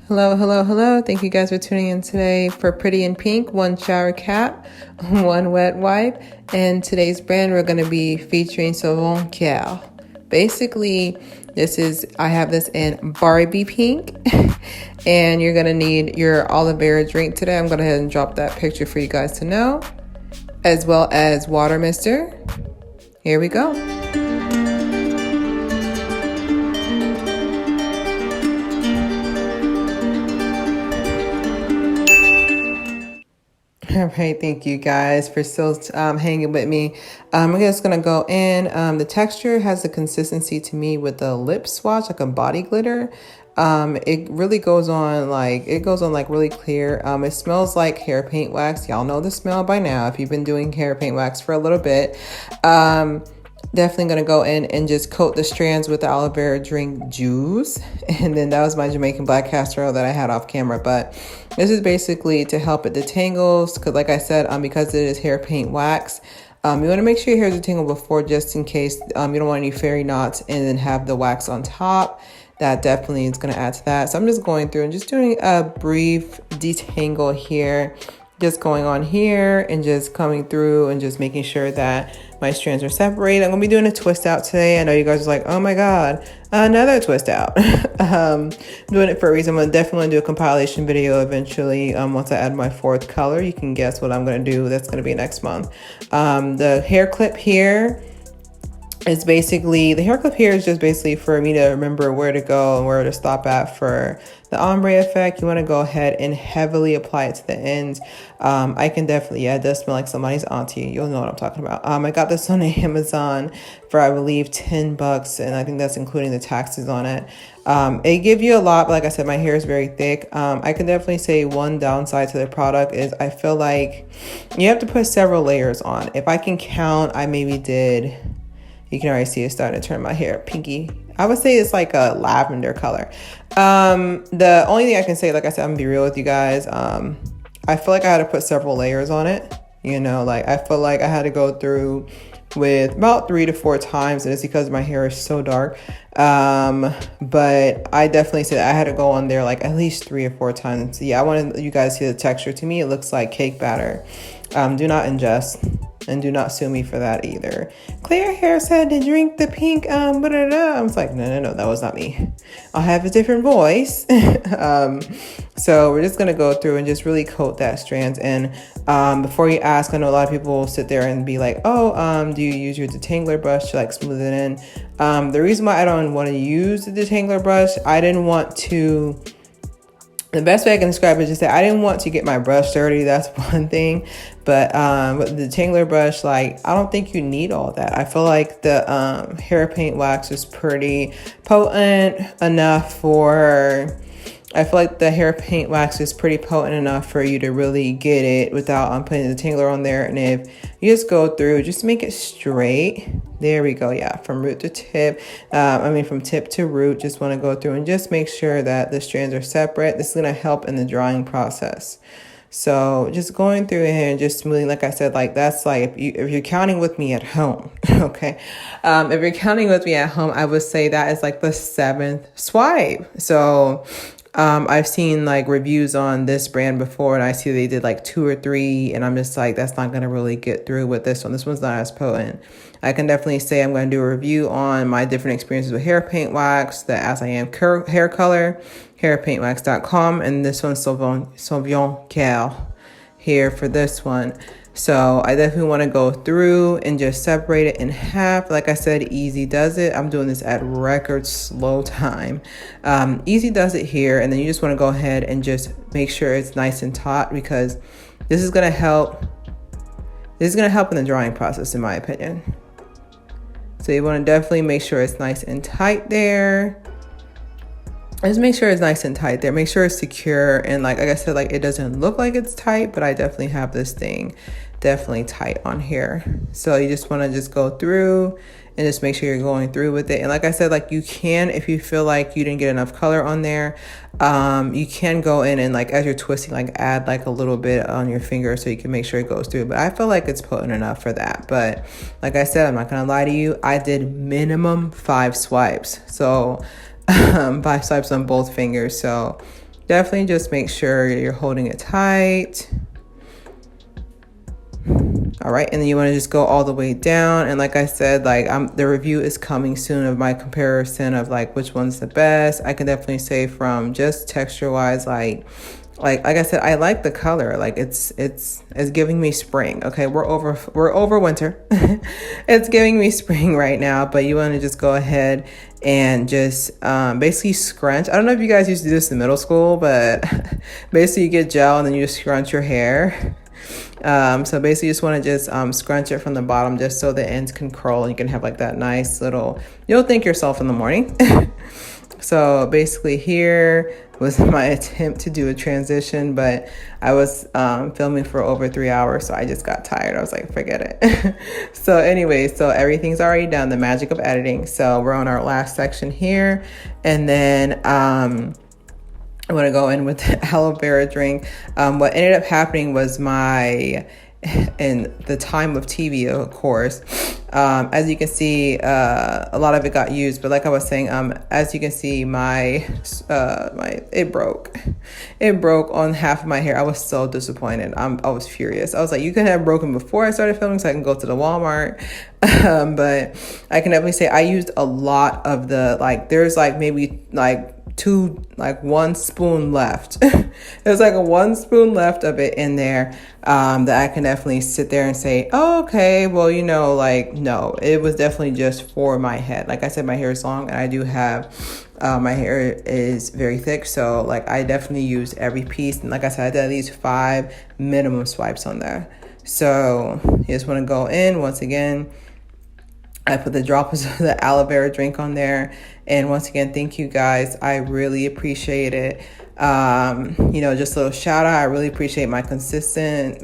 Hello, hello, hello. Thank you guys for tuning in today for Pretty in Pink, one shower cap, one wet wipe. And today's brand, we're going to be featuring Sovoncare. Basically, I have this in Barbie pink. And you're going to need your aloe vera drink today. I'm going to go ahead and drop that picture for you guys to know, as well as water mister. Here we go. All right, thank you guys for still hanging with me. I'm just gonna go in. The texture has the consistency to me with the lip swatch, like a body glitter. It really goes on like really clear. It smells like hair paint wax. Y'all know the smell by now if you've been doing hair paint wax for a little bit. Definitely gonna go in and just coat the strands with the aloe vera drink juice. And then that was my Jamaican black castor oil that I had off camera. But this is basically to help it detangles, because like I said, because it is hair paint wax, you want to make sure your hair is detangled before, just in case you don't want any fairy knots and then have the wax on top. That definitely is going to add to that. So I'm just going through and just doing a brief detangle here, just going on here and just coming through and just making sure that my strands are separated. I'm gonna be doing a twist out today. I know you guys are like, oh my god, another twist out. I'm doing it for a reason. I'm gonna definitely do a compilation video eventually. Once I add my fourth color, you can guess what I'm gonna do. That's gonna be next month. The hair clip here is just basically for me to remember where to go and where to stop at for the ombre effect. You want to go ahead and heavily apply it to the ends. I can definitely, it does smell like somebody's auntie. You'll know what I'm talking about. I got this on Amazon for, I believe, $10, and I think that's including the taxes on it. It gives you a lot, but like I said, my hair is very thick. I can definitely say one downside to the product is I feel like you have to put several layers on. If I can count, I maybe did... You can already see it starting to turn my hair pinky. I would say it's like a lavender color. The only thing I can say, like I said, I'm gonna be real with you guys. I feel like I had to put several layers on it. You know, like I feel like I had to go through with about 3 to 4 times, and it's because my hair is so dark. But I definitely said I had to go on there like at least 3 or 4 times. So yeah, I wanted you guys to see the texture. To me, it looks like cake batter. Do not ingest. And do not sue me for that either. Claire Hair said to drink the pink, I was like, no, that was not me. I have a different voice. So we're just gonna go through and just really coat that strands. And before you ask, I know a lot of people will sit there and be like, oh, do you use your detangler brush to like smooth it in? The reason why I don't want to use the detangler brush, the best way I can describe it is just that I didn't want to get my brush dirty. That's one thing. But with the detangler brush, like, I don't think you need all that. I feel like the hair paint wax is pretty potent enough for... I feel like the hair paint wax is pretty potent enough for you to really get it without putting the detangler on there. And if you just go through, just make it straight. There we go. Yeah, from root to tip. From tip to root. Just want to go through and just make sure that the strands are separate. This is going to help in the drying process. So just going through here and just smoothing, like I said, like that's like if you're counting with me at home, okay? If you're counting with me at home, I would say that is like the 7th swipe. So I've seen like reviews on this brand before, and I see they did like 2 or 3, and I'm just like, that's not going to really get through with this one. This one's not as potent. I can definitely say I'm going to do a review on my different experiences with hair paint wax, the As I Am hair color, hairpaintwax.com, and this one's Sovoncare here for this one. So I definitely want to go through and just separate it in half. Like I said, Easy does it. I'm doing this at record slow time. Easy does it here, and then you just want to go ahead and just make sure it's nice and taut, because this is going to help. This is going to help in the drying process, in my opinion. So you want to definitely make sure it's nice and tight there. Just make sure it's nice and tight there. Make sure it's secure. And like I said, like it doesn't look like it's tight, but I definitely have this thing definitely tight on here. So you just want to just go through and just make sure you're going through with it. And like I said, like you can, if you feel like you didn't get enough color on there, you can go in and like as you're twisting, like add like a little bit on your finger so you can make sure it goes through. But I feel like it's potent enough for that. But like I said, I'm not gonna lie to you, I did minimum 5 swipes. So 5 swipes on both fingers. So definitely just make sure you're holding it tight. All right, and then you want to just go all the way down. And like I said, like the review is coming soon of my comparison of like which one's the best. I can definitely say from just texture wise, like I said, I like the color. Like it's giving me spring. Okay, we're over winter. It's giving me spring right now, but you want to just go ahead and just basically scrunch. I don't know if you guys used to do this in middle school, but basically you get gel and then you just scrunch your hair. So basically you just want to just scrunch it from the bottom just so the ends can curl and you can have like that nice little, you'll thank yourself in the morning. So basically here was my attempt to do a transition, but I was filming for over 3 hours, so I just got tired. I was like, forget it. So anyway, so everything's already done, the magic of editing. So we're on our last section here, and then I want to go in with the aloe vera drink. What ended up happening was in the time of TV, of course, as you can see, a lot of it got used, but like I was saying, as you can see, it broke on half of my hair. I was so disappointed. I was furious. I was like, you could have broken before I started filming so I can go to the Walmart. But I can definitely say I used a lot of there's like maybe like 1 spoon left. There's like a 1 spoon left of it in there, that I can definitely sit there and say, oh, okay, well, no, it was definitely just for my head. Like I said, my hair is long and I do have, my hair is very thick. So like I definitely used every piece. And like I said, I did at least 5 minimum swipes on there. So you just want to go in once again. I put the drops of the aloe vera drink on there. And once again, thank you guys. I really appreciate it. Just a little shout out. I really appreciate my consistent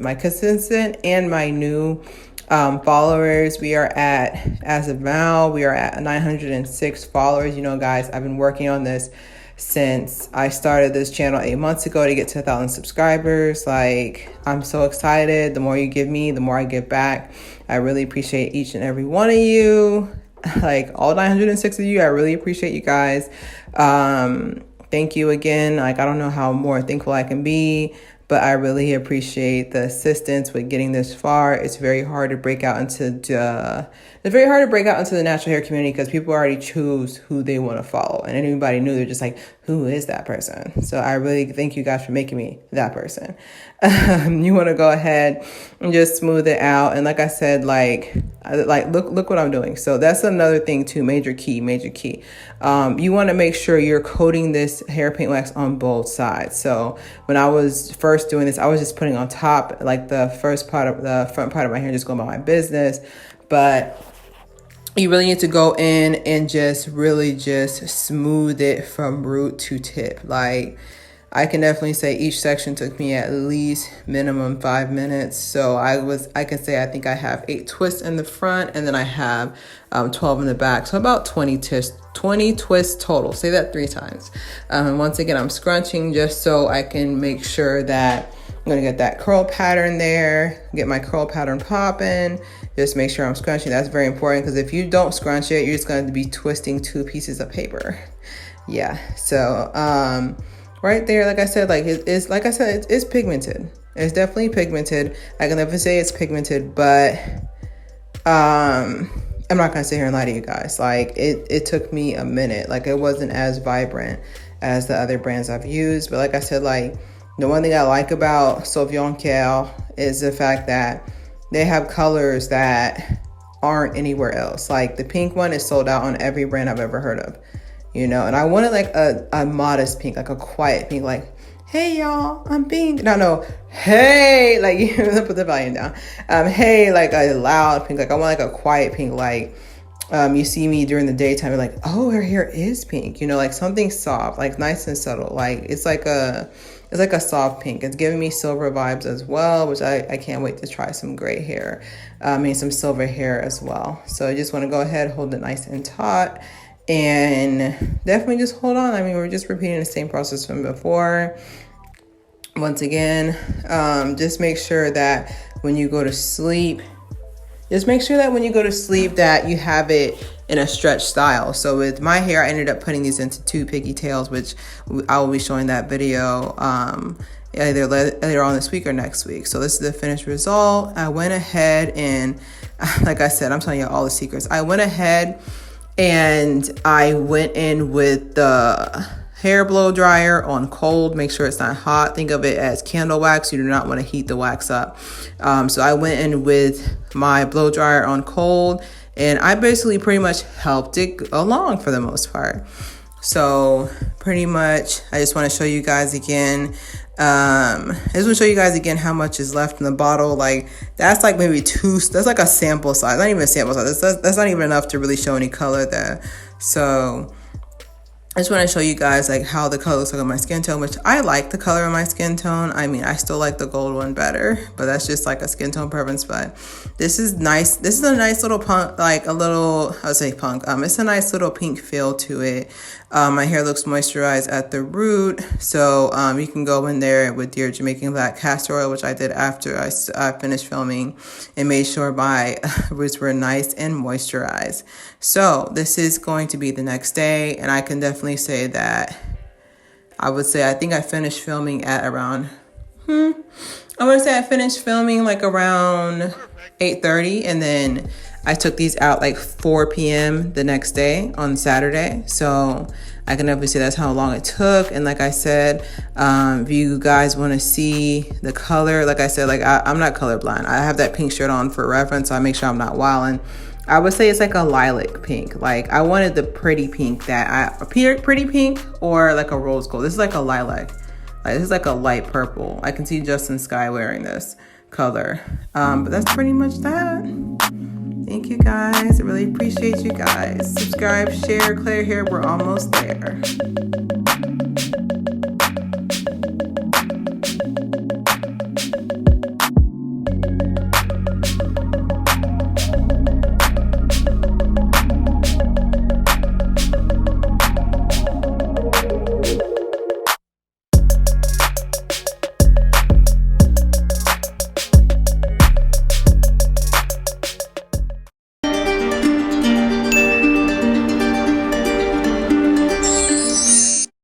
and my new followers. We are as of now, we are at 906 followers. Guys, I've been working on this since I started this channel 8 months ago to get to 1,000 subscribers. Like, I'm so excited. The more you give me, the more I give back. I really appreciate each and every one of you. Like all 906 of you, I really appreciate you guys. Thank you again. Like, I don't know how more thankful I can be, but I really appreciate the assistance with getting this far. It's very hard to break out into the natural hair community because people already choose who they want to follow. And anybody new, they're just like, who is that person? So I really thank you guys for making me that person. You want to go ahead and just smooth it out. And like I said, look what I'm doing. So that's another thing too, major key. You want to make sure you're coating this hair paint wax on both sides. So when I was first doing this, I was just putting on top, like the front part of my hair, just going about my business. But you really need to go in and just really just smooth it from root to tip. Like, I can definitely say each section took me at least minimum 5 minutes. So I can say I think I have 8 twists in the front and then I have 12 in the back. So about 20 twists total. Say that 3 times. And once again, I'm scrunching just so I can make sure that I'm going to get that curl pattern there, get my curl pattern popping. Just make sure I'm scrunching. That's very important because if you don't scrunch it, you're just going to be twisting 2 pieces of paper. Yeah. So, right there, like I said, it's pigmented. It's definitely pigmented. I can never say it's pigmented, but I'm not gonna sit here and lie to you guys. Like it took me a minute. Like it wasn't as vibrant as the other brands I've used. But like I said, like the one thing I like about Sovoncare is the fact that they have colors that aren't anywhere else. Like the pink one is sold out on every brand I've ever heard of. And I wanted like a modest pink, like a quiet pink, like, hey y'all, I'm pink. No, hey, like, you put the volume down. Hey, like a loud pink, like I want like a quiet pink, like you see me during the daytime, you're like, oh, her hair is pink, like something soft, like nice and subtle. Like it's like a soft pink. It's giving me silver vibes as well, which I can't wait to try some gray hair. Some silver hair as well. So I just want to go ahead, hold it nice and taut. And definitely just hold on. We're just repeating the same process from before. Once again, just make sure that when you go to sleep, just make sure that when you go to sleep that you have it in a stretch style. So with my hair, I ended up putting these into 2 pigtails, which I will be showing that video either later on this week or next week. So this is the finished result. I went ahead and, like I said, I'm telling you all the secrets. I went ahead and I went in with the hair blow dryer on cold. Make sure it's not hot. Think of it as candle wax. You do not want to heat the wax up. So I went in with my blow dryer on cold, and I basically pretty much helped it along for the most part. So pretty much, I just want to show you guys again. I just want to show you guys again how much is left in the bottle. Like that's like maybe that's like a sample size. Not even a sample size. That's not even enough to really show any color there. So I just want to show you guys like how the color looks like on my skin tone, which I like the color of my skin tone. I mean, I still like the gold one better, but that's just like a skin tone preference. But this is nice. This is a nice little punk, like a little, I would say punk. It's a nice little pink feel to it. My hair looks moisturized at the root. So you can go in there with your Jamaican black castor oil, which I did after I finished filming, and made sure my roots were nice and moisturized. So this is going to be the next day, and I can definitely say that I think I finished filming at around, I want to say I finished filming like around 8:30, and then I took these out like 4 p.m. the next day on Saturday. So I can definitely say that's how long it took. And like I said, if you guys want to see the color, like I said, like I'm not colorblind. I have that pink shirt on for reference, so I make sure I'm not wilding. I would say it's like a lilac pink. Like I wanted the pretty pink pretty pink or like a rose gold. This is like a lilac. Like this is like a light purple. I can see Justin Sky wearing this color. But that's pretty much that. Thank you guys. I really appreciate you guys. Subscribe, share, clear hair. We're almost there.